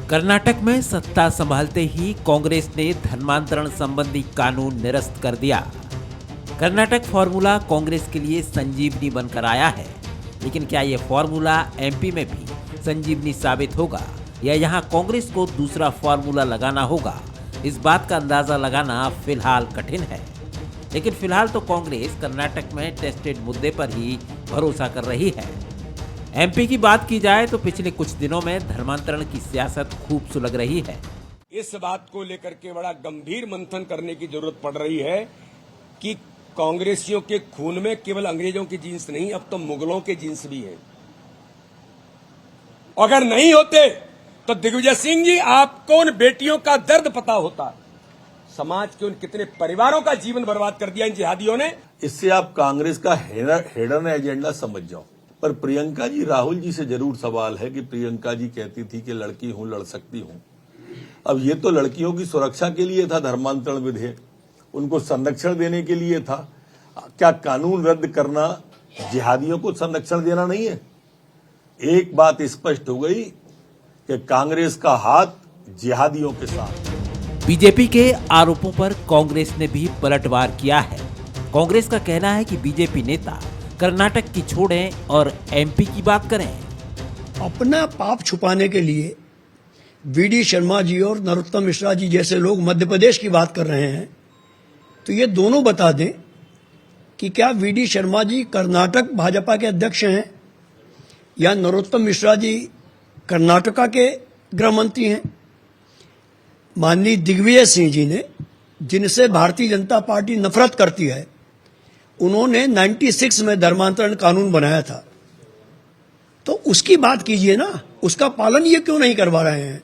कर्नाटक में सत्ता संभालते ही कांग्रेस ने धर्मांतरण संबंधी कानून निरस्त कर दिया। कर्नाटक फॉर्मूला कांग्रेस के लिए संजीवनी बनकर आया है, लेकिन क्या यह फॉर्मूला एमपी में भी संजीवनी साबित होगा या यहां कांग्रेस को दूसरा फॉर्मूला लगाना होगा? इस बात का अंदाजा लगाना फिलहाल कठिन है। लेकिन फिलहाल तो कांग्रेस कर्नाटक में टेस्टेड मुद्दे पर ही भरोसा कर रही है। एमपी की बात की जाए तो पिछले कुछ दिनों में धर्मांतरण की सियासत खूब सुलग रही है। इस बात को लेकर के बड़ा गंभीर मंथन करने की जरूरत पड़ रही है कि कांग्रेसियों के खून में केवल अंग्रेजों की जीन्स नहीं, अब तो मुगलों के जीन्स भी हैं। अगर नहीं होते तो दिग्विजय सिंह जी, आपको उन बेटियों का दर्द पता होता, समाज के उन कितने परिवारों का जीवन बर्बाद कर दिया इन जिहादियों ने। इससे आप कांग्रेस का हिडन एजेंडा समझ जाओ। पर प्रियंका जी, राहुल जी से जरूर सवाल है कि प्रियंका जी कहती थी कि लड़की हूं, लड़ सकती हूं। अब ये तो लड़कियों की सुरक्षा के लिए था धर्मांतरण विधेयक, उनको संरक्षण देने के लिए था। क्या कानून रद्द करना जिहादियों को संरक्षण देना नहीं है? एक बात स्पष्ट हो गई कि कांग्रेस का हाथ जिहादियों के साथ। बीजेपी के आरोपों पर कांग्रेस ने भी पलटवार किया है। कांग्रेस का कहना है कि बीजेपी नेता कर्नाटक की छोड़ें और एमपी की बात करें। अपना पाप छुपाने के लिए वीडी शर्मा जी और नरोत्तम मिश्रा जी जैसे लोग मध्य प्रदेश की बात कर रहे हैं, तो ये दोनों बता दें कि क्या वीडी शर्मा जी कर्नाटक भाजपा के अध्यक्ष हैं या नरोत्तम मिश्रा जी कर्नाटका के गृह मंत्री हैं। माननीय दिग्विजय सिंह जी ने, जिनसे भारतीय जनता पार्टी नफरत करती है, उन्होंने 96 में धर्मांतरण कानून बनाया था, तो उसकी बात कीजिए ना। उसका पालन ये क्यों नहीं करवा रहे हैं?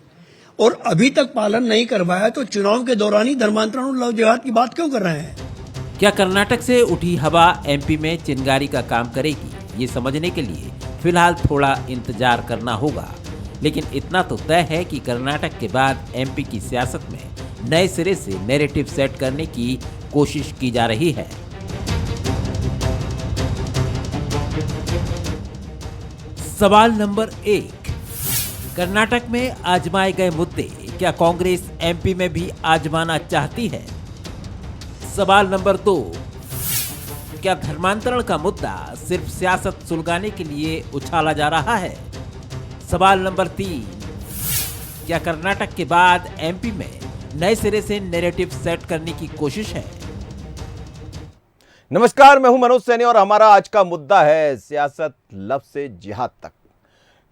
और अभी तक पालन नहीं करवाया तो चुनाव के दौरान ही धर्मांतरण और लव जिहाद की बात क्यों कर रहे हैं? क्या कर्नाटक से उठी हवा एमपी में चिंगारी का काम करेगी? ये समझने के लिए फिलहाल थोड़ा इंतजार करना होगा। लेकिन इतना तो तय है कि कर्नाटक के बाद एमपी की सियासत में नए सिरे से नैरेटिव सेट करने की कोशिश की जा रही है। सवाल नंबर 1, कर्नाटक में आजमाए गए मुद्दे क्या कांग्रेस एमपी में भी आजमाना चाहती है? सवाल नंबर 2, क्या धर्मांतरण का मुद्दा सिर्फ सियासत सुलगाने के लिए उछाला जा रहा है? सवाल नंबर 3, क्या कर्नाटक के बाद एमपी में नए सिरे से नैरेटिव सेट करने की कोशिश है? नमस्कार, मैं हूं मनोज सैनी और हमारा आज का मुद्दा है सियासत लब से जिहाद तक।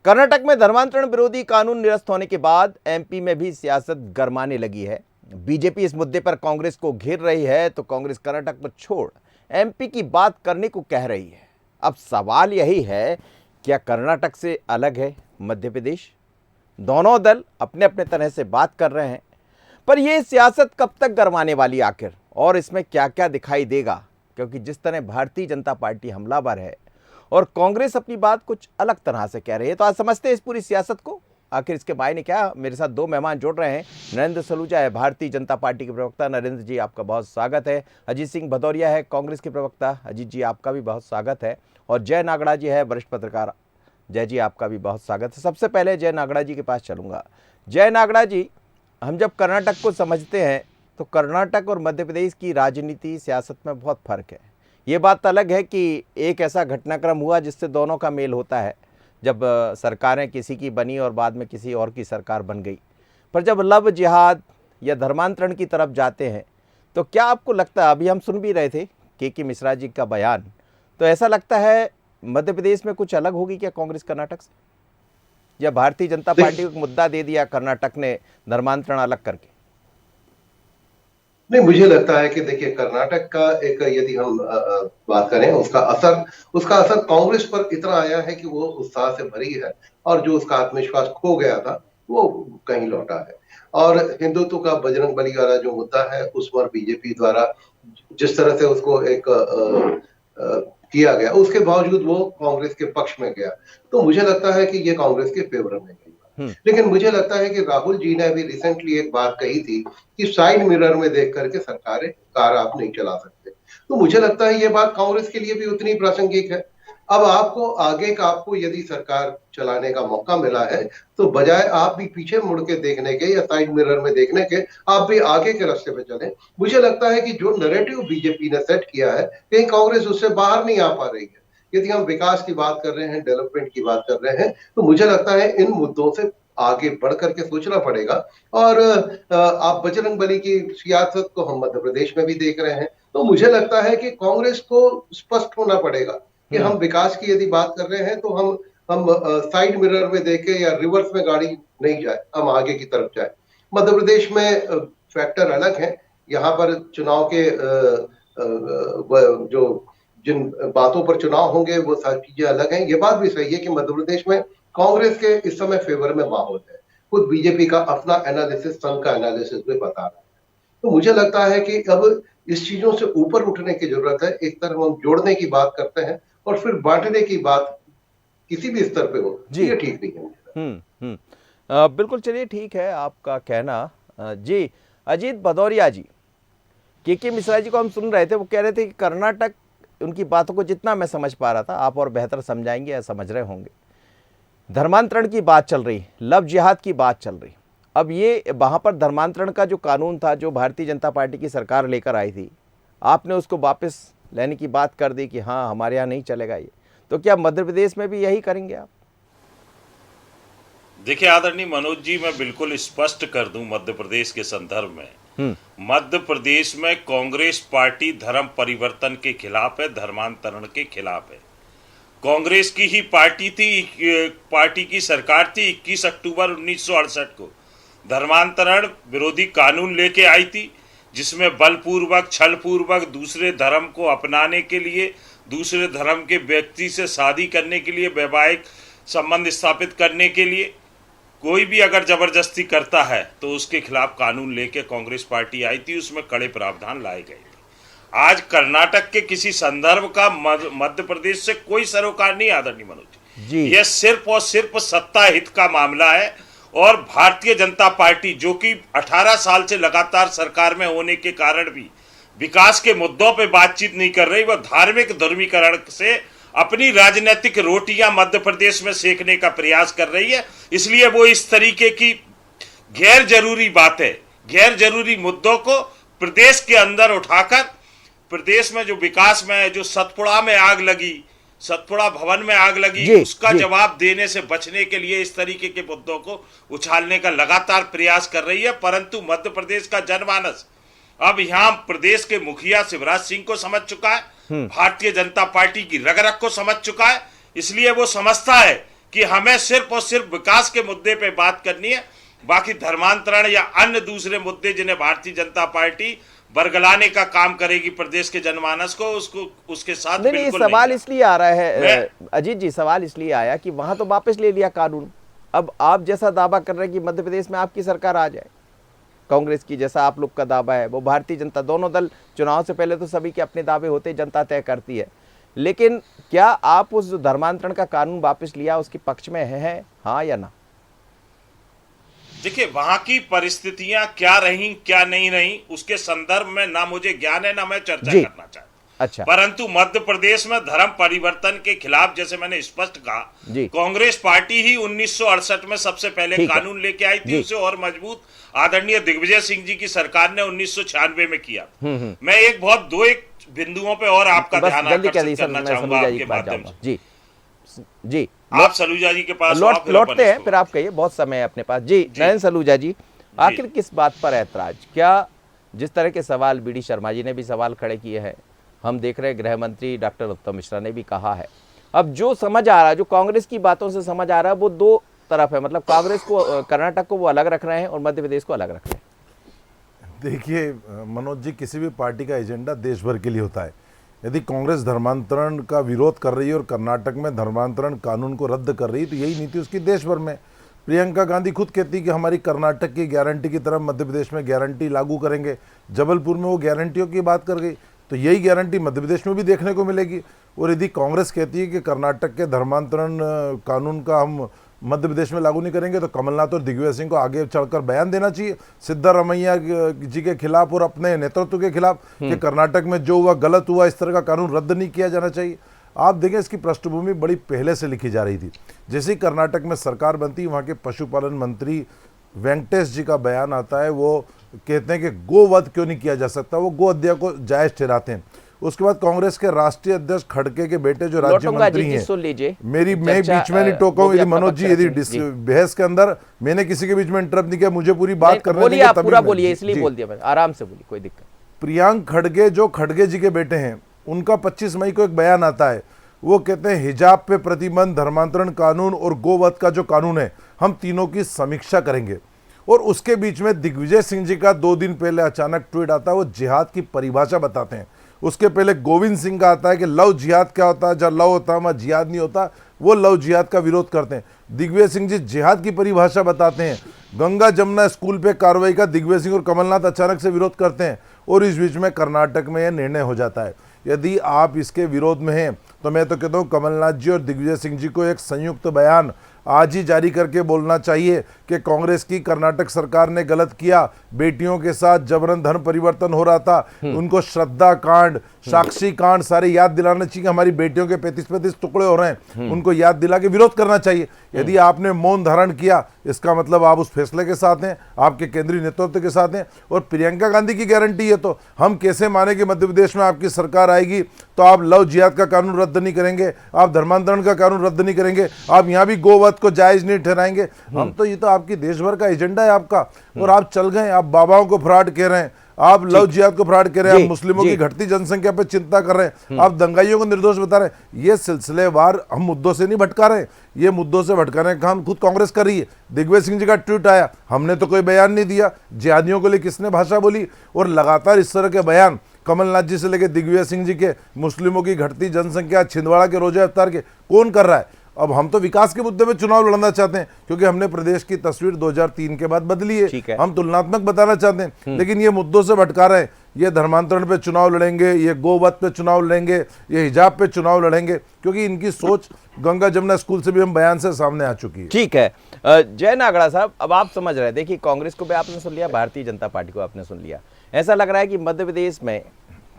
कर्नाटक में धर्मांतरण विरोधी कानून निरस्त होने के बाद एमपी में भी सियासत गरमाने लगी है। बीजेपी इस मुद्दे पर कांग्रेस को घेर रही है तो कांग्रेस कर्नाटक को छोड़ एमपी की बात करने को कह रही है। अब सवाल यही है, क्या कर्नाटक से अलग है मध्य प्रदेश? दोनों दल अपने अपने तरह से बात कर रहे हैं, पर यह सियासत कब तक गरमाने वाली आखिर, और इसमें क्या क्या दिखाई देगा? क्योंकि जिस तरह भारतीय जनता पार्टी हमलावर है और कांग्रेस अपनी बात कुछ अलग तरह से कह रही है, तो आज समझते हैं इस पूरी सियासत को, आखिर इसके मायने क्या। मेरे साथ दो मेहमान जुड़ रहे हैं। नरेंद्र सलूजा है भारतीय जनता पार्टी के प्रवक्ता। नरेंद्र जी, आपका बहुत स्वागत है। अजीत सिंह भदौरिया है कांग्रेस के प्रवक्ता। अजीत जी, आपका भी बहुत स्वागत है। और जय नागड़ा जी है वरिष्ठ पत्रकार। जय जी, आपका भी बहुत स्वागत है। सबसे पहले जय नागड़ा जी के पास चलूंगा। जय नागड़ा जी, हम जब कर्नाटक को समझते हैं तो कर्नाटक और मध्य प्रदेश की राजनीति सियासत में बहुत फर्क है। ये बात अलग है कि एक ऐसा घटनाक्रम हुआ जिससे दोनों का मेल होता है, जब सरकारें किसी की बनी और बाद में किसी और की सरकार बन गई। पर जब लव जिहाद या धर्मांतरण की तरफ जाते हैं तो क्या आपको लगता है, अभी हम सुन भी रहे थे के मिश्रा जी का बयान, तो ऐसा लगता है मध्य प्रदेश में कुछ अलग होगी क्या कांग्रेस कर्नाटक से, या भारतीय जनता पार्टी को मुद्दा दे दिया कर्नाटक ने धर्मांतरण अलग करके? नहीं, मुझे लगता है कि देखिए, कर्नाटक का एक, यदि हम बात करें, उसका असर कांग्रेस पर इतना आया है कि वो उत्साह से भरी है और जो उसका आत्मविश्वास खो गया था वो कहीं लौटा है। और हिंदुत्व का बजरंगबली वाला जो मुद्दा है, उस पर बीजेपी द्वारा जिस तरह से उसको एक किया गया, उसके बावजूद वो कांग्रेस के पक्ष में गया, तो मुझे लगता है कि ये कांग्रेस के फेवर में गई। लेकिन मुझे लगता है कि राहुल जी ने अभी रिसेंटली एक बात कही थी कि साइड मिरर में देख करके सरकारें कार आप नहीं चला सकते, तो मुझे लगता है ये बात कांग्रेस के लिए भी उतनी प्रासंगिक है। अब आपको यदि सरकार चलाने का मौका मिला है तो बजाय आप भी पीछे मुड़ के देखने के या साइड मिरर में देखने के, आप भी आगे के रास्ते पे चलें। मुझे लगता है कि जो नैरेटिव बीजेपी ने सेट किया है, कहीं कांग्रेस उससे बाहर नहीं आ पा रही है। यदि हम विकास की बात कर रहे हैं, डेवलपमेंट की बात कर रहे हैं, तो मुझे लगता है इन मुद्दों से आगे बढ़ करके सोचना पड़ेगा। और आप बजरंगबली की सियासत को हम मध्य प्रदेश में भी देख रहे हैं, तो मुझे लगता है कि कांग्रेस को स्पष्ट होना पड़ेगा कि हम विकास की यदि बात कर रहे हैं तो हम साइड मिरर में देखे या रिवर्स में गाड़ी नहीं जाए, हम आगे की तरफ जाए। मध्य प्रदेश में फैक्टर अलग है। यहाँ पर चुनाव के जो जिन बातों पर चुनाव होंगे वो सारी चीजें अलग हैं। ये बात भी सही है कि मध्य प्रदेश में कांग्रेस के इस समय फेवर में माहौल है। खुद बीजेपी का अपना एनालिसिस, संघ का एनालिसिस भी बता रहा है। तो मुझे लगता है कि अब इस चीजों से ऊपर उठने की जरूरत है। एक तरफ हम जोड़ने की बात करते हैं और फिर बांटने की बात किसी भी स्तर पे हो, ये ठीक नहीं है। बिल्कुल, चलिए ठीक है आपका कहना। जी, अजीत भदौरिया जी, के मिश्रा जी को हम सुन रहे थे, वो कह रहे थे कि कर्नाटक, उनकी बातों को जितना मैं समझ पा रहा था, आप और बेहतर समझाएंगे या समझ रहे होंगे, धर्मांतरण की बात चल रही, लव जिहाद की बात चल रही। अब ये वहाँ पर धर्मांतरण का जो कानून था, जो भारतीय जनता पार्टी की सरकार लेकर आई थी, आपने उसको वापस लेने की बात कर दी कि हाँ हमारे यहाँ नहीं चलेगा ये, तो क्या मध्य प्रदेश में भी यही करेंगे आप? देखिए आदरणीय मनोज जी, मैं बिल्कुल स्पष्ट कर दूं मध्य प्रदेश के संदर्भ में, मध्य प्रदेश में कांग्रेस पार्टी धर्म परिवर्तन के खिलाफ है, धर्मांतरण के खिलाफ है। कांग्रेस की ही पार्टी थी, पार्टी की सरकार थी, 21 अक्टूबर 1968 को धर्मांतरण विरोधी कानून लेके आई थी, जिसमें बलपूर्वक, छलपूर्वक दूसरे धर्म को अपनाने के लिए, दूसरे धर्म के व्यक्ति से शादी करने के लिए, वैवाहिक संबंध स्थापित करने के लिए कोई भी अगर जबरदस्ती करता है तो उसके खिलाफ कानून लेके कांग्रेस पार्टी आई थी, उसमें कड़े प्रावधान लाए गए थे। आज कर्नाटक के किसी संदर्भ का मध्य प्रदेश से कोई सरोकार नहीं आदरणीय मनोज जी, यह सिर्फ और सिर्फ सत्ता हित का मामला है। और भारतीय जनता पार्टी, जो कि 18 साल से लगातार सरकार में होने के कारण भी विकास के मुद्दों पर बातचीत नहीं कर रही, वह धार्मिक ध्रुवीकरण से अपनी राजनीतिक रोटियां मध्य प्रदेश में सेकने का प्रयास कर रही है। इसलिए वो इस तरीके की गैर जरूरी बातें, गैर जरूरी मुद्दों को प्रदेश के अंदर उठाकर, प्रदेश में जो विकास में, जो सतपुड़ा में आग लगी, सतपुड़ा भवन में आग लगी, उसका जवाब देने से बचने के लिए इस तरीके के मुद्दों को उछालने का लगातार प्रयास कर रही है। परंतु मध्य प्रदेश का जनमानस अब यहाँ प्रदेश के मुखिया शिवराज सिंह को समझ चुका है, भारतीय जनता पार्टी की रग रग को समझ चुका है। इसलिए वो समझता है कि हमें सिर्फ और सिर्फ विकास के मुद्दे पे बात करनी है, बाकी धर्मांतरण या अन्य दूसरे मुद्दे जिन्हें भारतीय जनता पार्टी बरगलाने का काम करेगी प्रदेश के जनमानस को, उसको उसके साथ नहीं, सवाल इसलिए आ रहा है अजीत जी, सवाल इसलिए आया कि वहां तो वापस ले लिया कानून। अब आप जैसा दावा कर रहे हैं कि मध्य प्रदेश में आपकी सरकार आ जाए, कांग्रेस की जैसा आप लोग का दावा है, वो भारतीय जनता, दोनों दल चुनाव से पहले तो सभी के अपने दावे होते, जनता तय करती है। लेकिन क्या आप उस धर्मांतरण का कानून वापस लिया उसके पक्ष में है, हाँ या ना? देखिए, वहां की परिस्थितियां क्या रही क्या नहीं रही उसके संदर्भ में ना मुझे ज्ञान है, ना मैं चर्चा करना चाहता। अच्छा, परंतु मध्य प्रदेश में धर्म परिवर्तन के खिलाफ, जैसे मैंने स्पष्ट कहा, कांग्रेस पार्टी ही 1968 में सबसे पहले कानून लेके आई थी। उसे और मजबूत आदरणीय दिग्विजय सिंह जी की सरकार ने 1996 में किया। मैं एक बिंदुओं पे और आपका ध्यान आकर्षित करना चाहूंगा आपके माध्यम से। जी, आप सलूजा जी के पास लौटते हैं, फिर आप कहिए, बहुत समय है अपने पास। जी, नयन सलूजा जी, आखिर किस बात पर ऐतराज? क्या जिस तरह के सवाल बी डी शर्मा जी ने भी सवाल खड़े किए हैं, हम देख रहे हैं गृह मंत्री डॉक्टर उत्तम मिश्रा ने भी कहा है, अब जो समझ आ रहा है, जो कांग्रेस की बातों से समझ आ रहा है, वो दो तरफ है, मतलब कांग्रेस को, कर्नाटक को वो अलग रख रहे हैं और मध्य प्रदेश को अलग रख रहे हैं। देखिए मनोज जी, किसी भी पार्टी का एजेंडा देश भर के लिए होता है। यदि कांग्रेस धर्मांतरण का विरोध कर रही है और कर्नाटक में धर्मांतरण कानून को रद्द कर रही है, तो यही नीति उसकी देश भर में। प्रियंका गांधी खुद कहती है कि हमारी कर्नाटक की गारंटी की तरह मध्य प्रदेश में गारंटी लागू करेंगे। जबलपुर में वो गारंटियों की बात कर गई, तो यही गारंटी मध्य प्रदेश में भी देखने को मिलेगी। और यदि कांग्रेस कहती है कि कर्नाटक के धर्मांतरण कानून का हम मध्य प्रदेश में लागू नहीं करेंगे, तो कमलनाथ और दिग्विजय सिंह को आगे चढ़कर बयान देना चाहिए सिद्धारमैया जी के खिलाफ और अपने नेतृत्व के खिलाफ कि कर्नाटक में जो हुआ गलत हुआ, इस तरह का कानून रद्द नहीं किया जाना चाहिए। आप देखें इसकी पृष्ठभूमि बड़ी पहले से लिखी जा रही थी। जैसे ही कर्नाटक में सरकार बनती, वहाँ के पशुपालन मंत्री वेंकटेश जी का बयान आता है, वो कहते हैं कि गोवध क्यों नहीं किया जा सकता, वो गो हत्या को जायज ठहराते हैं। उसके बाद कांग्रेस के राष्ट्रीय अध्यक्ष खड़गे के बेटे जो राज्य मंत्री हैं, मैं बीच में नहीं टोका हूं, यदि मनोज जी यदि बहस के अंदर मैंने किसी के बीच में इंटरप्ट नहीं किया, मुझे पूरी बात करने बोलिए, आप पूरा बोलिए, इसलिए बोल दिया मैंने, आराम से बोलिए, कोई दिक्कत। प्रियांक खड़गे जो खड़गे जी के बेटे हैं, उनका 25 मई को एक बयान आता है। वो कहते हैं हिजाब पे प्रतिबंध, धर्मांतरण कानून और गोवध का जो कानून है, हम तीनों की समीक्षा करेंगे। और उसके बीच में दिग्विजय सिंह जी का 2 दिन पहले अचानक ट्वीट आता है, वो जिहाद की परिभाषा बताते हैं। उसके पहले गोविंद सिंह का आता है कि लव जिहाद क्या होता है, जब लव होता है वहाँ जिहाद नहीं होता, वो लव जिहाद का विरोध करते हैं। दिग्विजय सिंह जी जिहाद की परिभाषा बताते हैं। गंगा जमुना स्कूल पे कार्रवाई का दिग्विजय सिंह और कमलनाथ अचानक से विरोध करते हैं, और इस बीच में कर्नाटक में यह निर्णय हो जाता है। यदि आप इसके विरोध में हैं तो मैं तो कहता हूँ कमलनाथ जी और दिग्विजय सिंह जी को एक संयुक्त बयान आज ही जारी करके बोलना चाहिए कि कांग्रेस की कर्नाटक सरकार ने गलत किया, बेटियों के साथ जबरन धर्म परिवर्तन हो रहा था, उनको श्रद्धा कांड, साक्षी कांड सारे याद दिलाना चाहिए। हमारी बेटियों के 35-35 टुकड़े हो रहे हैं, उनको याद दिला के विरोध करना चाहिए। यदि आपने मौन धारण किया, इसका मतलब आप उस फैसले के साथ हैं, आपके केंद्रीय नेतृत्व के साथ हैं। और प्रियंका गांधी की गारंटी है, तो हम कैसे माने कि मध्य प्रदेश में आपकी सरकार आएगी तो आप लव जिहाद का कानून रद्द नहीं करेंगे, आप धर्मांतरण का कानून रद्द नहीं करेंगे, आप यहाँ भी गोवध को जायज नहीं ठहराएंगे। हम तो, ये तो आपकी देश भर का एजेंडा है आपका, और आप चल गए। आप बाबाओं को फ्रॉड कह रहे हैं, आप लव जिहाद को फ्रॉड कह रहे हैं, आप मुस्लिमों की घटती जनसंख्या पर चिंता कर रहे हैं, आप दंगाइयों को निर्दोष बता रहे हैं। ये सिलसिलेवार हम मुद्दों से नहीं भटका रहे हैं, ये मुद्दों से भटकाने का काम खुद कांग्रेस कर रही है। दिग्विजय सिंह जी का ट्वीट आया, हमने तो कोई बयान नहीं दिया, जिहादियों के लिए किसने भाषा बोली। और लगातार इस तरह के बयान कमलनाथ जी से लेकर दिग्विजय सिंह जी के, मुस्लिमों की घटती जनसंख्या, छिंदवाड़ा के रोजा इफ्तार के, कौन कर रहा है। अब हम तो विकास के मुद्दे में चुनाव लड़ना चाहते हैं, क्योंकि हमने प्रदेश की तस्वीर 2003 के बाद बदली है, हम तुलनात्मक बताना चाहते हैं। लेकिन ये मुद्दों से भटका रहे हैं, ये धर्मांतरण पे चुनाव लड़ेंगे, ये गोवध पे चुनाव लड़ेंगे, ये हिजाब पे चुनाव लड़ेंगे, क्योंकि इनकी सोच गंगा जमुना स्कूल से भी हम बयान से सामने आ चुकी है। ठीक है, जय नागड़ा साहब, अब आप समझ रहे हैं, देखिए कांग्रेस को भी आपने सुन लिया, भारतीय जनता पार्टी को आपने सुन लिया। ऐसा लग रहा है कि मध्य प्रदेश में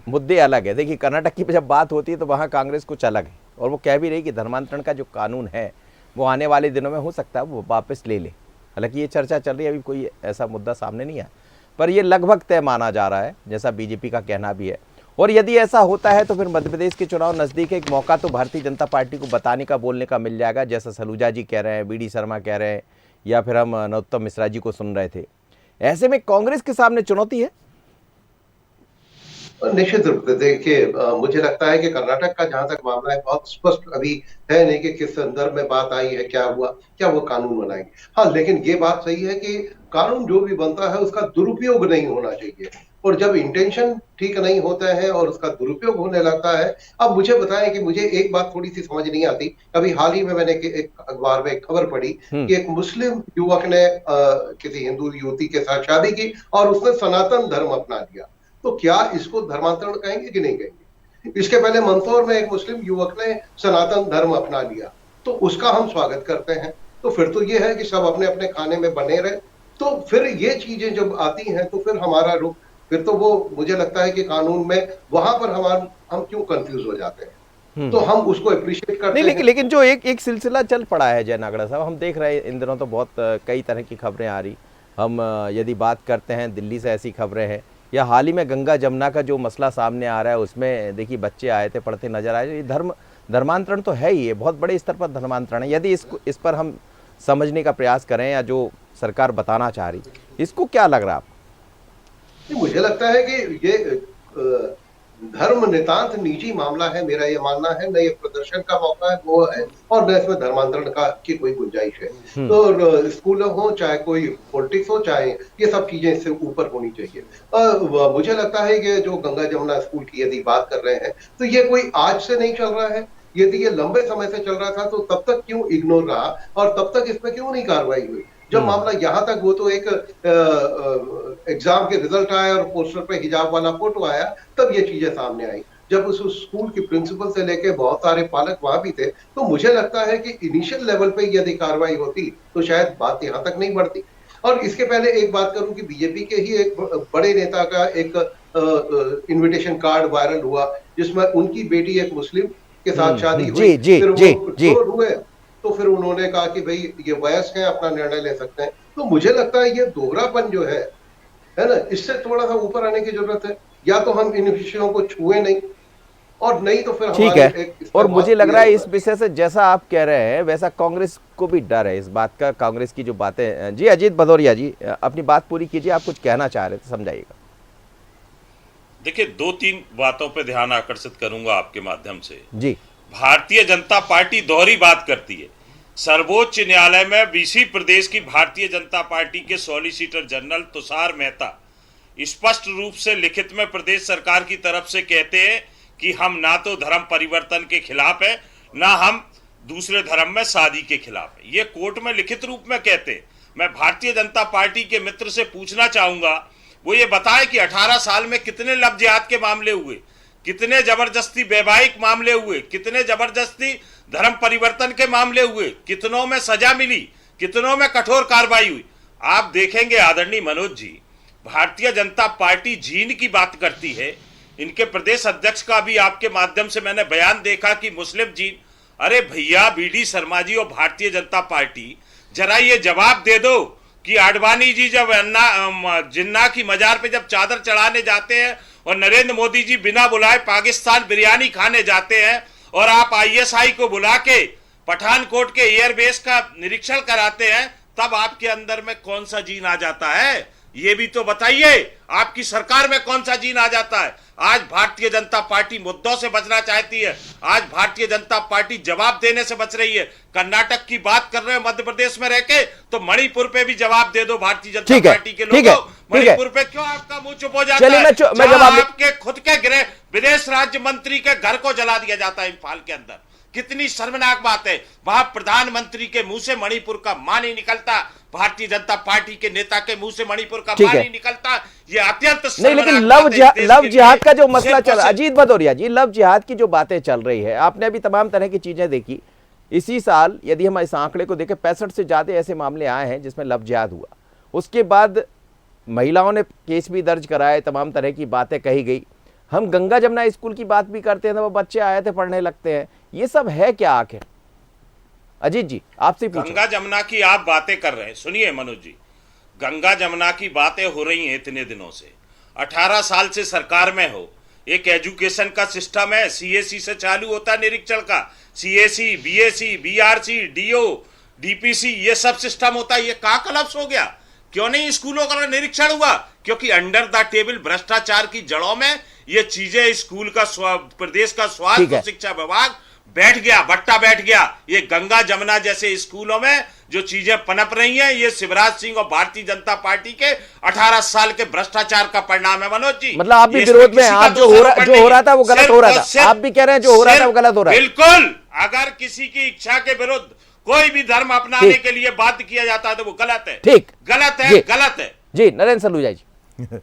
मुद्दे अलग है। देखिए कर्नाटक की जब बात होती है तो वहाँ कांग्रेस कुछ अलग है, और वो कह भी रही कि धर्मांतरण का जो कानून है वो आने वाले दिनों में हो सकता है वो वापस ले ले। हालांकि ये चर्चा चल रही है, अभी कोई ऐसा मुद्दा सामने नहीं आया, पर ये लगभग तय माना जा रहा है, जैसा बीजेपी का कहना भी है। और यदि ऐसा होता है तो फिर मध्य प्रदेश के चुनाव नज़दीक है, एक मौका तो भारतीय जनता पार्टी को बताने का, बोलने का मिल जाएगा, जैसा सलूजा जी कह रहे हैं, BD शर्मा कह रहे हैं, या फिर हम नरोत्तम मिश्रा जी को सुन रहे थे। ऐसे में कांग्रेस के सामने चुनौती है। निश्चित रूप से देखिए, मुझे लगता है कि कर्नाटक का जहां तक मामला है बहुत स्पष्ट अभी है नहीं कि किस संदर्भ में बात आई है, क्या हुआ, क्या वो कानून बनाएंगे। हाँ, लेकिन ये बात सही है कि कानून जो भी बनता है उसका दुरुपयोग नहीं होना चाहिए, और जब इंटेंशन ठीक नहीं होता है और उसका दुरुपयोग होने लगता है। अब मुझे बताएं कि मुझे एक बात थोड़ी सी समझ नहीं आती। अभी हाल ही में मैंने एक अखबार में एक खबर पढ़ी कि एक मुस्लिम युवक ने किसी हिंदू युवती के साथ शादी की और उसने सनातन धर्म अपना लिया, तो क्या इसको धर्मांतरण कहेंगे कि नहीं कहेंगे। इसके पहले मंदसौर में एक मुस्लिम युवक ने सनातन धर्म अपना लिया, तो उसका हम स्वागत करते हैं। तो फिर तो ये है कि सब अपने अपने खाने में बने रहे। तो फिर ये चीजें जब आती हैं तो फिर हमारा रुख, फिर तो वो मुझे लगता है कि कानून में वहां पर हम क्यों कंफ्यूज हो जाते हैं। तो हम उसको अप्रिशिएट करते नहीं, हैं। लेकिन जो एक सिलसिला चल पड़ा है जय नागड़ा साहब, हम देख रहे हैं इन दिनों तो बहुत कई तरह की खबरें आ रही। हम यदि बात करते हैं दिल्ली से ऐसी खबरें हैं, या हाल ही में गंगा जमुना का जो मसला सामने आ रहा है, उसमें देखिए बच्चे आए थे, पढ़ते नजर आए। ये धर्मांतरण तो है ही, ये बहुत बड़े स्तर पर धर्मांतरण है। यदि इस पर हम समझने का प्रयास करें, या जो सरकार बताना चाह रही, इसको क्या लग रहा है आपको? मुझे लगता है कि ये धर्म नितांत निजी मामला है, मेरा ये मानना है। न ये प्रदर्शन का मौका है वो है, और न इसमें धर्मांतरण की कोई गुंजाइश है। तो स्कूल हो, चाहे कोई पॉलिटिक्स हो, चाहे ये सब चीजें इससे ऊपर होनी चाहिए। मुझे लगता है कि जो गंगा जमुना स्कूल की यदि बात कर रहे हैं तो ये कोई आज से नहीं चल रहा है। यदि ये लंबे समय से चल रहा था तो तब तक क्यों इग्नोर रहा, और तब तक इसमें क्यों नहीं कार्रवाई हुई। जब मामला यहां तक, वो तो एक एग्जाम के रिजल्ट आया और पोस्टर पे हिजाब वाला फोटो आया, तब ये चीजें सामने आई। जब उस स्कूल की प्रिंसिपल से लेके बहुत सारे पालक वहां भी थे, तो मुझे लगता है कि इनिशियल लेवल पे यदि कार्रवाई होती तो शायद बात यहां तक नहीं बढ़ती। और इसके पहले एक बात करूं कि बीजेपी के ही एक बड़े नेता का एक इनविटेशन कार्ड वायरल हुआ, जिसमें उनकी बेटी एक मुस्लिम के साथ शादी जी, हुई, जी, फिर जी, वो जी। छोड़ हुए, तो फिर उन्होंने कहा कि भाई ये वयस्क है, अपना निर्णय ले सकते हैं। तो मुझे लगता है ये दोहरापन जो है ना, इससे थोड़ा सा ऊपर आने की जरूरत है। या तो हम इन विषयों को छुए नहीं, और नहीं तो फिर ठीक हमारे है। एक इस और पे मुझे बहुत लग रहा है क्लियर इस विषय से जैसा आप कह रहे हैं वैसा कांग्रेस को भी डर है इस बात का। कांग्रेस की जो बातें, जी अजीत भदौरिया जी अपनी बात पूरी कीजिए, आप कुछ कहना चाह रहे थे, समझाइएगा। देखिए, 2-3 बातों पे ध्यान आकर्षित करूंगा आपके माध्यम से। जी। भारतीय जनता पार्टी दोहरी बात करती है। सर्वोच्च न्यायालय में बीसी प्रदेश की भारतीय जनता पार्टी के सॉलिसिटर जनरल तुषार मेहता स्पष्ट रूप से लिखित में प्रदेश सरकार की तरफ से कहते हैं कि हम ना तो धर्म परिवर्तन के खिलाफ है, ना हम दूसरे धर्म में शादी के खिलाफ है। ये कोर्ट में लिखित रूप में कहते हैं। मैं भारतीय जनता पार्टी के मित्र से पूछना चाहूंगा, वो ये बताए कि 18 साल में कितने लव जिहाद के मामले हुए, कितने जबरदस्ती वैवाहिक मामले हुए, कितने जबरदस्ती धर्म परिवर्तन के मामले हुए, कितनों में सजा मिली, कितनों में कठोर कार्रवाई हुई। आप देखेंगे आदरणीय मनोज जी, भारतीय जनता पार्टी जीन की बात करती है। इनके प्रदेश अध्यक्ष का भी आपके माध्यम से मैंने बयान देखा कि मुस्लिम जीन। अरे भैया, बीडी शर्मा जी और भारतीय जनता पार्टी, जरा ये जवाब दे दो कि आडवाणी जी जब जिन्ना की मजार पे जब चादर चढ़ाने जाते हैं और नरेंद्र मोदी जी बिना बुलाए पाकिस्तान बिरयानी खाने जाते हैं, और आप आईएसआई को बुला के पठानकोट के एयरबेस का निरीक्षण कराते हैं, तब आपके अंदर में कौन सा जीन आ जाता है? ये भी तो बताइए। आपकी सरकार में कौन सा जीन आ जाता है? आज भारतीय जनता पार्टी मुद्दों से बचना चाहती है। आज भारतीय जनता पार्टी जवाब देने से बच रही है। कर्नाटक की बात कर रहे हो मध्य प्रदेश में रह के, तो मणिपुर पे भी जवाब दे दो भारतीय जनता पार्टी के लोगों। मणिपुर पे क्यों आपका मुंह चुप हो जाता है? मैं जवाब आपके खुद के गृह विदेश राज्य मंत्री के घर को जला दिया जाता है इम्फाल के अंदर। कितनी शर्मनाक बात है। वहां प्रधानमंत्री के मुंह से मणिपुर का मान नहीं निकलता, भारतीय जनता पार्टी के नेता के मुंह से मणिपुर का मान नहीं निकलता। ये अत्यंत नहीं, लेकिन लव जिहाद का जो मसला चल, अजीत भदौरिया जी, लव जिहाद की जो बातें चल रही है, आपने अभी तमाम तरह की चीजें देखी। इसी साल यदि हम इस आंकड़े को देखें, 65 से ज्यादा ऐसे मामले आए हैं जिसमें लव जिहाद हुआ। उसके बाद महिलाओं ने केस भी दर्ज कराए, तमाम तरह की बातें कही गई। हम गंगा जमुना स्कूल की बात भी करते हैं, तो वो बच्चे आए थे पढ़ने लगते हैं। ये सब है क्या आखिर? अजीत जी आपसे पूछो। गंगा जमुना की आप बातें कर रहे हैं, सुनिए मनोज जी, गंगा जमुना की बातें हो रही हैं इतने दिनों से। 18 साल से सरकार में हो, एक एजुकेशन का सिस्टम है, सीएससी से चालू होता है निरीक्षण का, CSC, BSC, BRC, DO, DPC, ये सब सिस्टम होता है। ये कहाँ कलप्स हो गया? क्यों नहीं स्कूलों का निरीक्षण हुआ? क्योंकि अंडर द टेबल भ्रष्टाचार की जड़ों में ये चीजें स्कूल का प्रदेश का स्वास्थ्य शिक्षा विभाग बैठ गया, बट्टा बैठ गया। ये गंगा जमुना जैसे स्कूलों में जो चीजें पनप रही हैं, ये शिवराज सिंह और भारतीय जनता पार्टी के 18 साल के भ्रष्टाचार का परिणाम है। मनोज जी, मतलब आप भी विरोध में, आप जो हो रहा था वो गलत हो रहा था, आप भी कह रहे हैं जो हो रहा था वो गलत हो रहा है। बिल्कुल, अगर किसी की इच्छा के विरुद्ध कोई भी धर्म अपनाने के लिए बाध्य किया जाता है तो वो गलत है। ठीक, गलत है, गलत है जी। नरेंद्र सलूजा जी।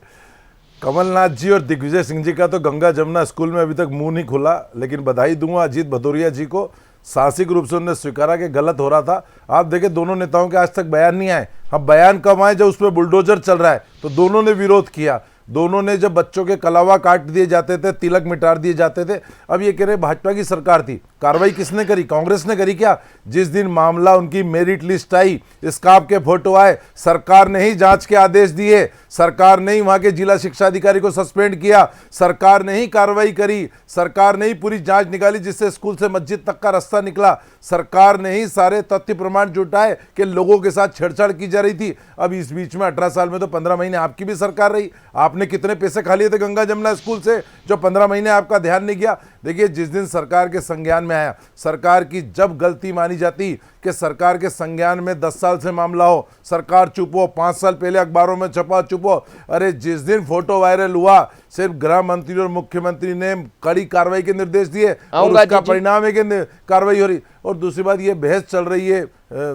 कमलनाथ जी और दिग्विजय सिंह जी का तो गंगा जमुना स्कूल में अभी तक मुंह नहीं खुला, लेकिन बधाई दूंगा अजीत भदौरिया जी को, साहसिक रूप से उन्होंने स्वीकारा कि गलत हो रहा था। आप देखें दोनों नेताओं के आज तक बयान नहीं आए। अब बयान कब आए? जब उसमें बुलडोजर चल रहा है तो दोनों ने विरोध किया। दोनों ने जब बच्चों के कलावा काट दिए जाते थे, तिलक मिटा दिए जाते थे, अब ये कह रहे भाजपा की सरकार थी। कार्रवाई किसने करी? कांग्रेस ने करी क्या? जिस दिन मामला उनकी मेरिट लिस्ट आई, स्काफ के फोटो आए, सरकार ने ही जांच के आदेश दिए, सरकार ने ही वहां के जिला शिक्षा अधिकारी को सस्पेंड किया, सरकार ने ही कार्रवाई करी, सरकार ने ही पूरी जांच निकाली जिससे स्कूल से मस्जिद तक का रास्ता निकला, सरकार ने ही सारे तथ्य प्रमाण जुटाए कि लोगों के साथ छेड़छाड़ की जा रही थी। अब इस बीच में 18 साल में तो 15 महीने आपकी भी सरकार रही। आपने कितने पैसे खा लिए थे गंगा जमुना स्कूल से जो 15 महीने आपका ध्यान नहीं गया? देखिए, जिस दिन सरकार के संज्ञान में आया, सरकार की जब गलती मानी जाती कि सरकार के संज्ञान में 10 साल से मामला हो, सरकार चुप हो, 5 साल पहले अखबारों में छपा, चुप हो। अरे जिस दिन फोटो वायरल हुआ, सिर्फ गृह मंत्री और मुख्यमंत्री ने कड़ी कार्रवाई के निर्देश दिए और उसका परिणाम है कि कार्रवाई हो रही। और दूसरी बात, ये बहस चल रही है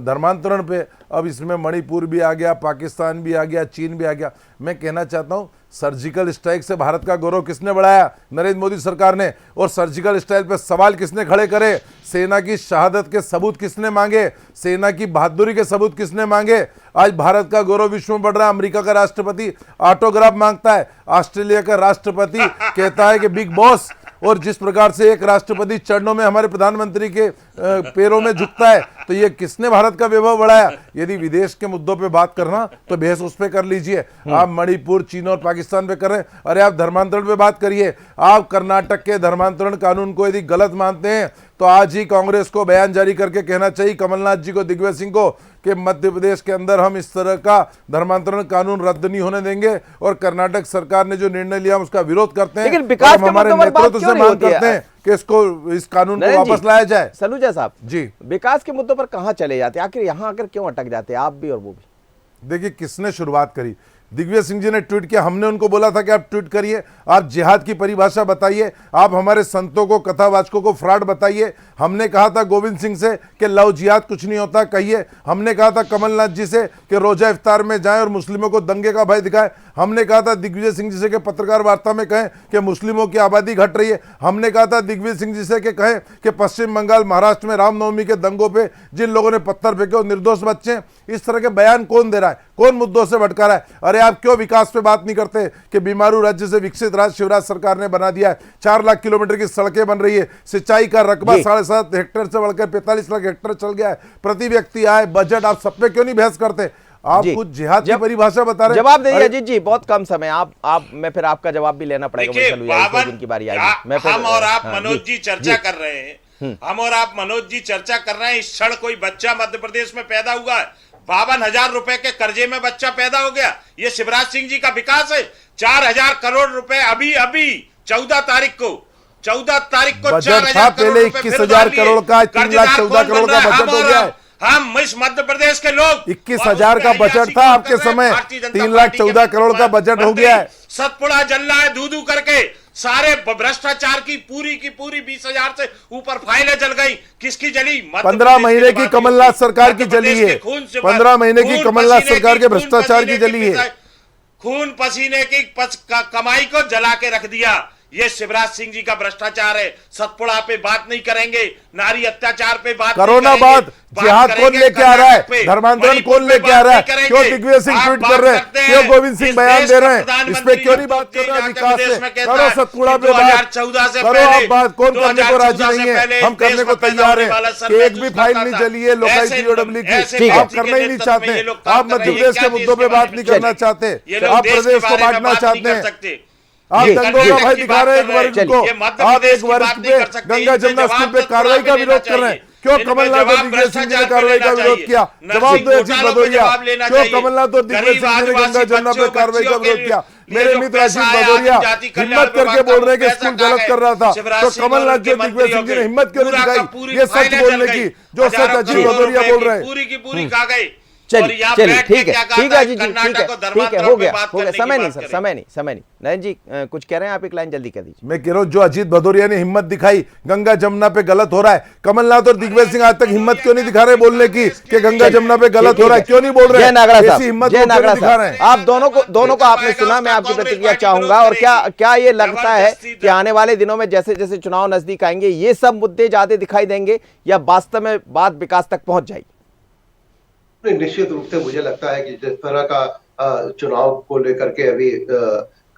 धर्मांतरण पे, अब इसमें मणिपुर भी आ गया, पाकिस्तान भी आ गया, चीन भी आ गया। मैं कहना चाहता हूं, सर्जिकल स्ट्राइक से भारत का गौरव किसने बढ़ाया? नरेंद्र मोदी सरकार ने। और सर्जिकल स्ट्राइक पे सवाल किसने खड़े करे? सेना की शहादत के सबूत किसने मांगे? सेना की बहादुरी के सबूत किसने मांगे? आज भारत का गौरव विश्व में बढ़ रहा है। अमेरिका का राष्ट्रपति ऑटोग्राफ मांगता है, ऑस्ट्रेलिया का राष्ट्रपति कहता है कि बिग बॉस, और जिस प्रकार से एक राष्ट्रपति चरणों में हमारे प्रधानमंत्री के पैरों में झुकता है, तो ये किसने भारत का वैभव बढ़ाया? यदि विदेश के मुद्दों पे बात करना तो बहस उस पे कर लीजिए। आप मणिपुर, चीन और पाकिस्तान पे कर रहे हैं, अरे आप धर्मांतरण पे बात करिए। आप कर्नाटक के धर्मांतरण कानून को यदि गलत मानते हैं तो आज ही कांग्रेस को बयान जारी करके कहना चाहिए, कमलनाथ जी को, दिग्विजय सिंह को, कि मध्य प्रदेश के अंदर हम इस तरह का धर्मांतरण कानून रद्द नहीं होने देंगे और कर्नाटक सरकार ने जो निर्णय लिया हम उसका विरोध करते हैं। लेकिन विकास के हमारे मुद्दों पर बात नेतृत्व क्यों से नहीं मांग होती है? करते हैं कि इस कानून को नरेंद्र वापस जी, लाया जाए। सलूजा साहब जी, विकास के मुद्दों पर कहां चले जाते हैं? आखिर यहां आकर क्यों अटक जाते हैं आप भी और वो भी? देखिए, किसने शुरुआत करी? दिग्विजय सिंह जी ने ट्वीट किया, हमने उनको बोला था कि आप ट्वीट करिए, आप जिहाद की परिभाषा बताइए, आप हमारे संतों को, कथावाचकों को फ्रॉड बताइए। हमने कहा था गोविंद सिंह से कि लव जिहाद कुछ नहीं होता कहिए। हमने कहा था कमलनाथ जी से कि रोजा इफ्तार में जाएं और मुस्लिमों को दंगे का भय दिखाएं। हमने कहा था दिग्विजय सिंह जी से कि पत्रकार वार्ता में कहें कि मुस्लिमों की आबादी घट रही है। हमने कहा था दिग्विजय सिंह जी से कि कहें कि पश्चिम बंगाल, महाराष्ट्र में रामनवमी के दंगों पे जिन लोगों ने पत्थर फेंके वो निर्दोष बच्चे। इस तरह के बयान कौन दे रहा है? कौन मुद्दों से भटका रहा है? अरे आप क्यों विकास पे बात नहीं करते कि बीमारू राज्य से विकसित राज्य शिवराज सरकार ने बना दिया है। 4 लाख किलोमीटर की सड़कें बन रही है, सिंचाई का रकबा 7.5 हेक्टेयर से बढ़कर 45 लाख हेक्टेयर चल गया है, प्रति व्यक्ति आय, बजट, आप सब पे क्यों नहीं बहस करते? आप कुछ जिहाद की परिभाषा बता रहे हैं। जवाब दीजिए अजीत जी, बहुत कम समय। आप मैं फिर आपका जवाब भी लेना पड़ेगा। देखिए, की बारी आएगी। हम और आप मनोज जी चर्चा कर रहे हैं, हम और आप मनोज जी चर्चा कर रहे हैं। इस क्षण कोई बच्चा मध्य प्रदेश में पैदा हुआ है, 52,000 रुपए के कर्जे में बच्चा पैदा हो गया, ये शिवराज सिंह जी का विकास है? 4,000 करोड़ रुपए अभी 14 तारीख को बजट था पहले 21,000 करोड़ का, 3,14 करोड़ का बजट हो गया है। हम इस मध्य प्रदेश के लोग 21,000 का बजट था आपके समय, 3,14 करोड़ का बजट हो गया है। सतपुड़ा जल रहा है धू करके, सारे भ्रष्टाचार की पूरी 20,000 से ऊपर फाइलें जल गई। किसकी जली? 15 महीने की कमलनाथ सरकार की जली है। 15 महीने की कमलनाथ सरकार के भ्रष्टाचार की जली है। खून पसीने की कमाई को जला के रख दिया। ये शिवराज सिंह जी का भ्रष्टाचार है। सतपुड़ा पे बात नहीं करेंगे, नारी अत्याचार पे बात करोना बाद जिहाद कौन लेके आ रहा है? धर्मांतरण कौन लेके आ रहा है? क्यों दिग्विजय सिंह ट्वीट कर रहे हैं? क्यों गोविंद सिंह बयान दे रहे हैं? इस पे क्यों नहीं बात कर रहे हैं? विकास से करो, सतपुड़ा पे बात करो। आप बात कौन करने को राजी नहीं है? हम करने को तैयार है कि एक भी फाइल नहीं चली है लोकायुक्त पीओडब्ल्यू की, आप करना ही नहीं चाहते। आप मध्य प्रदेश के मुद्दों पे बात नहीं करना चाहते, आप प्रदेश को बांटना चाहते हैं। आप दंगों का भय दिखा रहे हैं एक वर्ग को, आप एक वर्ग पे गंगा जमुना स्कूल पे कार्रवाई का विरोध कर रहे हैं। क्यों कमलनाथ और दिग्विजय सिंह जी ने कार्रवाई का विरोध किया? जवाब दो अजीत भदौरिया। क्यों कमलनाथ और दिग्विजय सिंह जी ने गंगा जमुना पे कार्रवाई का विरोध किया? मेरे मित्र अजीत भदौरिया हिम्मत करके बोल रहे हैं कि स्कूल गलत कर रहा था, तो कमलनाथ जी और दिग्विजय सिंह जी ने हिम्मत क्यों नहीं दिखाई ये सच बोलने की, जो सच अजीत भदौरिया बोल रहे हैं? पूरी की पूरी खा गए। चलिए ठीक है जी, ठीक है, हो गया। समय नहीं सर, समय नहीं। नयन जी कुछ कह रहे हैं आप? एक लाइन जल्दी कह दीजिए। मैं कह रहा हूं जो अजीत भदौरिया ने हिम्मत दिखाई, गंगा जमुना पे गलत हो रहा है, कमलनाथ और दिग्विजय सिंह आज तक हिम्मत क्यों नहीं दिखा रहे बोलने की कि गंगा जमुना पे गलत हो रहा है? क्यों नहीं बोल रहे? जय नागड़ा साहब, जय नागड़ा साहब, आप दोनों को आपने सुना, मैं आपकी प्रतिक्रिया चाहूंगा। और क्या ये लगता है कि आने वाले दिनों में जैसे जैसे चुनाव नजदीक आएंगे ये सब मुद्दे ज्यादा दिखाई देंगे या वास्तव में बात विकास तक पहुंच जाएगी? निश्चित रूप से मुझे लगता है कि जिस तरह का चुनाव को लेकर के अभी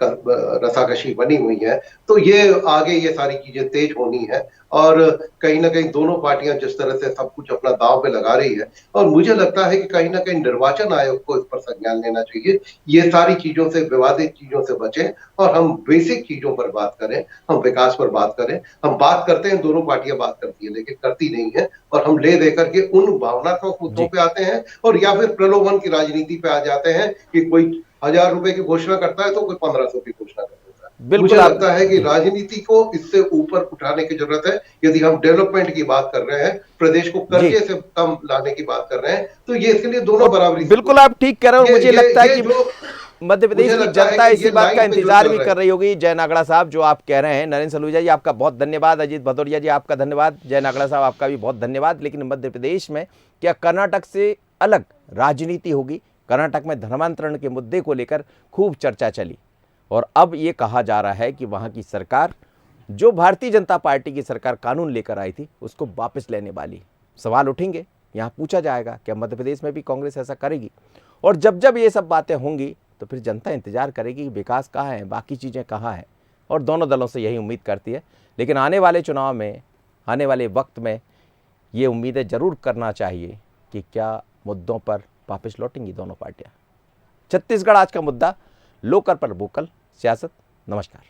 रसाकशी बनी हुई है, तो ये आगे ये सारी चीजें तेज होनी है और कहीं ना कहीं दोनों पार्टियां जिस तरह से सब कुछ अपना दांव पे लगा रही है, और मुझे लगता है कि कहीं ना कहीं निर्वाचन आयोग को इस पर संज्ञान लेना चाहिए। ये सारी चीजों से, विवादित चीजों से बचें और हम बेसिक चीजों पर बात करें, हम विकास पर बात करें। हम बात करते हैं, दोनों पार्टियां बात करती है लेकिन करती नहीं है, और हम ले देकर के उन भावनात्मक मुद्दों पे आते हैं और या फिर प्रलोभन की राजनीति पे आ जाते हैं कि कोई 1,000 रुपए की घोषणा करता है तो कोई 1,500 की घोषणा कर देता है। मुझे लगता है कि राजनीति को इससे ऊपर उठाने की जरूरत है। यदि हम डेवलपमेंट की बात कर रहे हैं, प्रदेश को कर्जे से कम लाने की बात कर रहे हैं, तो ये इसके लिए दोनों बराबरी। बिल्कुल आप ठीक कह रहे हो। मुझे लगता है कि मध्य प्रदेश की जनता इसी बात का इंतजार भी कर रही होगी। जय नागड़ा साहब, जो आप कह रहे हैं, नरेंद्र सलूजा जी आपका बहुत धन्यवाद, अजीत भदौरिया जी आपका धन्यवाद, जय नागड़ा साहब आपका भी बहुत धन्यवाद। लेकिन मध्य प्रदेश में क्या कर्नाटक से अलग राजनीति होगी? कर्नाटक में धर्मांतरण के मुद्दे को लेकर खूब चर्चा चली और अब ये कहा जा रहा है कि वहाँ की सरकार, जो भारतीय जनता पार्टी की सरकार कानून लेकर आई थी, उसको वापस लेने वाली। सवाल उठेंगे, यहाँ पूछा जाएगा क्या मध्य प्रदेश में भी कांग्रेस ऐसा करेगी? और जब जब ये सब बातें होंगी तो फिर जनता इंतजार करेगी कि विकास कहाँ है, बाकी चीज़ें कहाँ हैं। और दोनों दलों से यही उम्मीद करती है। लेकिन आने वाले चुनाव में, आने वाले वक्त में ये उम्मीदें ज़रूर करना चाहिए कि क्या मुद्दों पर वापस लौटेंगी दोनों पार्टियां। छत्तीसगढ़ आज का मुद्दा, लोकल पर वोकल, सियासत। नमस्कार।